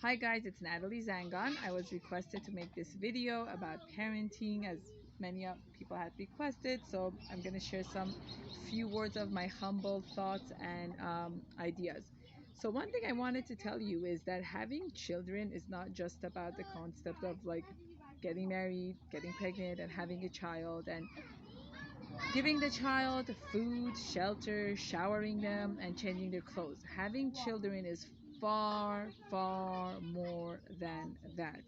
Hi guys, it's Natalie Zangon. I was requested to make this video about parenting as many people had requested, so I'm going to share some few words of my humble thoughts and ideas. So one thing I wanted to tell you is that having children is not just about the concept of like getting married, getting pregnant and having a child and giving the child food, shelter, showering them, and changing their clothes. Having children is far, far more than that.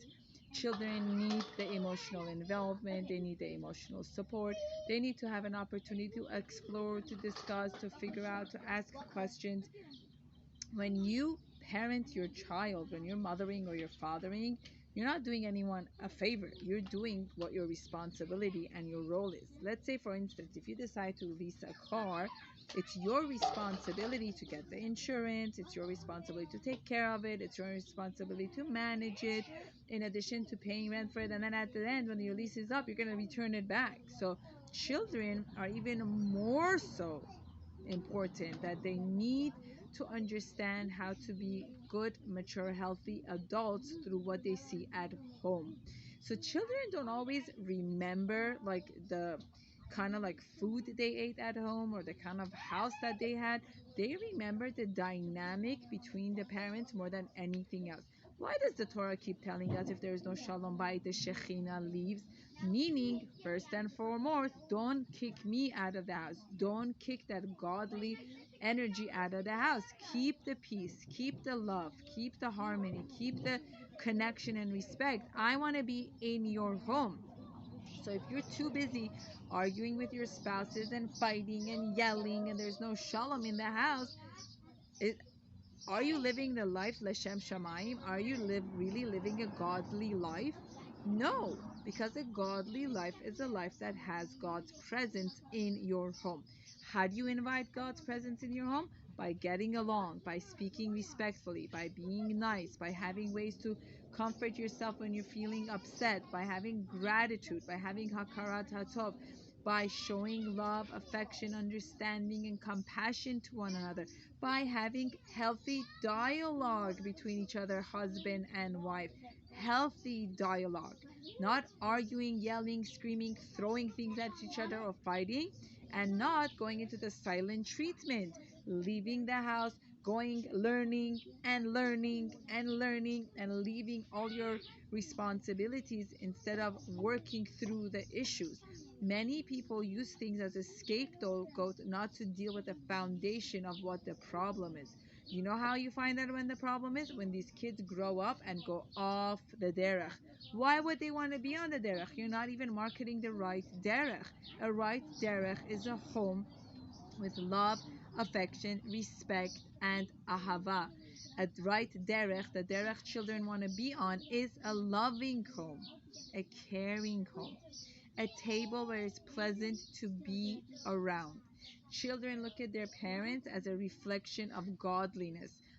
Children need the emotional involvement, they need the emotional support, they need to have an opportunity to explore, to discuss, to figure out, to ask questions. When you parent your child, when you're mothering or you're fathering, you're not doing anyone a favor. You're doing what your responsibility and your role is. Let's say, for instance, if you decide to lease a car, it's your responsibility to get the insurance, it's your responsibility to take care of it, it's your responsibility to manage it, in addition to paying rent for it. And then at the end, when your lease is up, you're going to return it back. So, children are even more so important that they need to understand how to be good, mature, healthy adults through what they see at home. So children don't always remember like the kind of like food they ate at home or the kind of house that they had. They remember the dynamic between the parents more than anything else. Why does the Torah keep telling us if there is no shalom bayit, the Shekhinah leaves? Meaning, first and foremost, don't kick me out of the house. Don't kick that godly energy out of the house. Keep the peace, keep the love, keep the harmony, keep the connection and respect. I want to be in your home. So if you're too busy arguing with your spouses and fighting and yelling and there's no shalom in the house, it, are you living the life Leshem Shamayim? Are you really living a godly life? No, because a godly life is a life that has God's presence in your home. How do you invite God's presence in your home? By getting along, by speaking respectfully, by being nice, by having ways to comfort yourself when you're feeling upset, by having gratitude, by having hakarat hatov, by showing love, affection, understanding, and compassion to one another, by having healthy dialogue between each other, husband and wife. Healthy dialogue, not arguing, yelling, screaming, throwing things at each other, or fighting, and not going into the silent treatment, leaving the house, going, learning and leaving all your responsibilities instead of working through the issues. Many people use things as a scapegoat, not to deal with the foundation of what the problem is. You know how you find that when the problem is? When these kids grow up and go off the derech. Why would they want to be on the derech? You're not even marketing the right derech. A right derech is a home with love, affection, respect, and ahava. A right derech, the derech children want to be on, is a loving home, a caring home, a table where it's pleasant to be around. Children look at their parents as a reflection of godliness.